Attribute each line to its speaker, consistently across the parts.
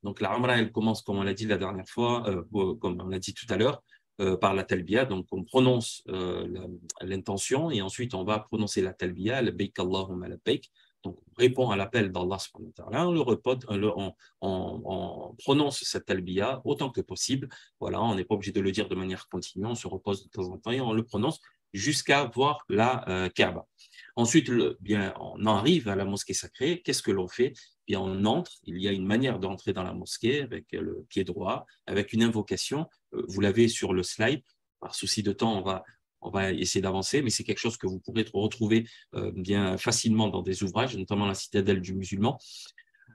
Speaker 1: Donc, la Umrah, elle commence, comme on l'a dit la dernière fois, comme on l'a dit tout à l'heure, par la talbiya. Donc, on prononce l'intention et ensuite, on va prononcer la talbiya, labbaik Allahumma labbaik. Donc, on répond à l'appel d'Allah subhanahu wa ta'ala. On prononce cette talbiya autant que possible. Voilà, on n'est pas obligé de le dire de manière continue. On se repose de temps en temps et on le prononce jusqu'à voir la Kaaba. Ensuite, bien, on arrive à la mosquée sacrée. Qu'est-ce que l'on fait? Bien, on entre. Il y a une manière d'entrer dans la mosquée avec le pied droit, avec une invocation. Vous l'avez sur le slide. Par souci de temps, on va essayer d'avancer, mais c'est quelque chose que vous pourrez retrouver bien facilement dans des ouvrages, notamment la citadelle du musulman.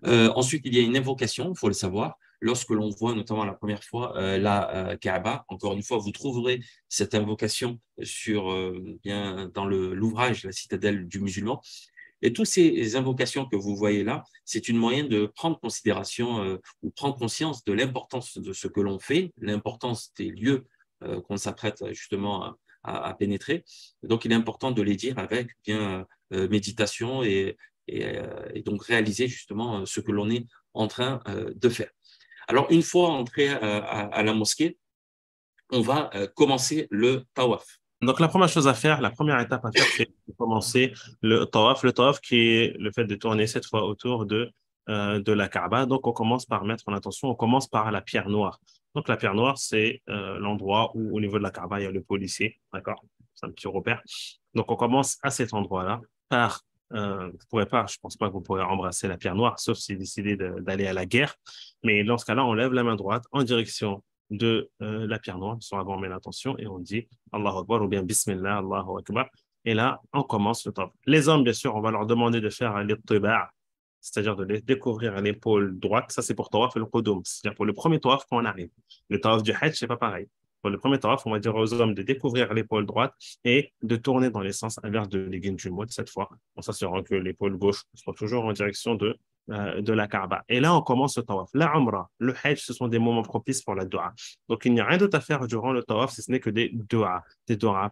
Speaker 1: Ensuite, il y a une invocation, il faut le savoir. Lorsque l'on voit notamment la première fois la Kaaba, encore une fois, vous trouverez cette invocation bien, dans l'ouvrage La citadelle du musulman. Et toutes ces invocations que vous voyez là, c'est une moyenne de prendre considération ou prendre conscience de l'importance de ce que l'on fait, l'importance des lieux qu'on s'apprête justement à pénétrer. Donc, il est important de les dire avec bien méditation et donc réaliser justement ce que l'on est en train de faire. Alors, une fois entré à la mosquée, on va commencer le tawaf.
Speaker 2: Donc, la première chose à faire, la première étape à faire, c'est de commencer le tawaf. Le tawaf qui est le fait de tourner 7 fois autour de la Kaaba. Donc, on commence par mettre en attention, on commence par la pierre noire. Donc, la pierre noire, c'est l'endroit où, au niveau de la Kaaba, il y a le policier. D'accord? C'est un petit repère. Donc, on commence à cet endroit-là par, vous pourrez pas, je pense pas que vous pourrez embrasser la pierre noire, sauf si vous décidez d'aller à la guerre. Mais dans ce cas-là, on lève la main droite en direction de la pierre noire, soit avant on met l'intention et on dit Allahu Akbar ou bien Bismillah, Allahu Akbar. Et là, on commence le tawaf. Les hommes, bien sûr, on va leur demander de faire l'ittiba', c'est-à-dire de les découvrir à l'épaule droite. Ça, c'est pour tawaf et le qudum, c'est-à-dire pour le premier tawaf quand on arrive. Le tawaf du Hajj, c'est pas pareil. Pour le premier tawaf, on va dire aux hommes de découvrir l'épaule droite et de tourner dans les sens inverses de l'aiguille du mot cette fois, en s'assurant que l'épaule gauche soit toujours en direction de la Kaaba. Et là, on commence le tawaf. La Umrah, le Hajj, ce sont des moments propices pour la dua. Donc, il n'y a rien d'autre à faire durant le tawaf, si ce n'est que des duas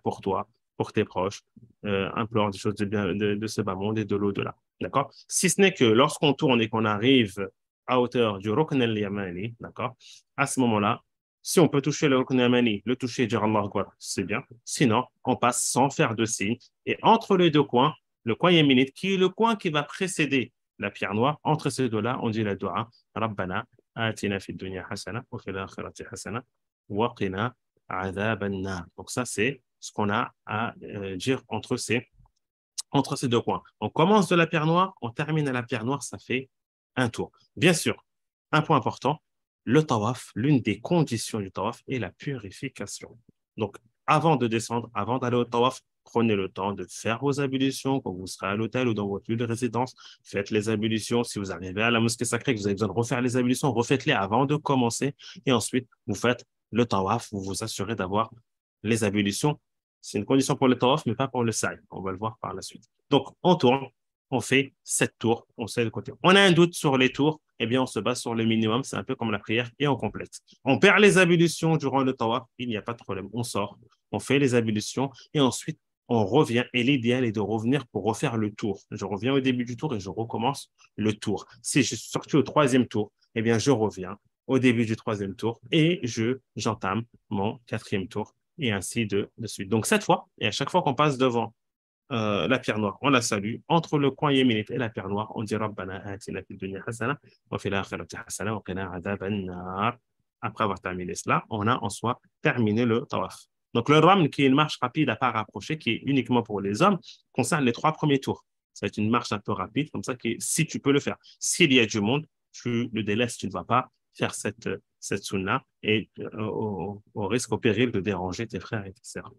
Speaker 2: pour toi, pour tes proches, implore des choses de ce bas monde et de l'au-delà. D'accord? Si ce n'est que lorsqu'on tourne et qu'on arrive à hauteur du Rukn al-Yamani, d'accord? À ce moment-là, si on peut toucher le Rukn al-Yamani, le toucher, dire Allah Akbar, c'est bien. Sinon, on passe sans faire de signe. Et entre les deux coins, le coin yéménite, qui est le coin qui va précéder la pierre noire, entre ces deux-là, on dit la dua, Rabbana, atina fid dunya hasana, wa fil akhirati hasana, wa qina adhaban nar. Donc ça, c'est ce qu'on a à dire entre ces deux coins. On commence de la pierre noire, on termine à la pierre noire, ça fait un tour. Bien sûr, un point important, le tawaf, l'une des conditions du tawaf est la purification. Donc, avant de descendre, avant d'aller au tawaf, prenez le temps de faire vos ablutions quand vous serez à l'hôtel ou dans votre lieu de résidence. Faites les ablutions. Si vous arrivez à la mosquée sacrée, que vous avez besoin de refaire les ablutions, refaites-les avant de commencer. Et ensuite, vous faites le tawaf. Vous vous assurez d'avoir les ablutions. C'est une condition pour le tawaf, mais pas pour le sa'i. On va le voir par la suite. Donc, on tourne, on fait 7 tours, on sait le côté. On a un doute sur les tours, eh bien, on se base sur le minimum, c'est un peu comme la prière, et on complète. On perd les ablutions durant le tawaf, il n'y a pas de problème. On sort, on fait les ablutions, et ensuite, on revient. Et l'idéal est de revenir pour refaire le tour. Je reviens au début du tour et je recommence le tour. Si je suis sorti au 3e tour, eh bien, je reviens au début du 3e tour et j'entame mon 4e tour et ainsi de suite. Donc, 7 fois, et à chaque fois qu'on passe devant la pierre noire, on la salue. Entre le coin yéménite et la pierre noire, on dit Rabbana atina fid dunya hasana wa fil akhirati hasana wa qina adhaban nar. Après avoir terminé cela, on a en soi terminé le tawaf. Donc le ram, qui est une marche rapide à pas rapprocher, qui est uniquement pour les hommes, concerne les 3 premiers tours. C'est une marche un peu rapide, comme ça, si tu peux le faire. S'il y a du monde, tu le délaisses, tu ne vas pas faire cette sunna et au risque, au péril de déranger tes frères et tes sœurs.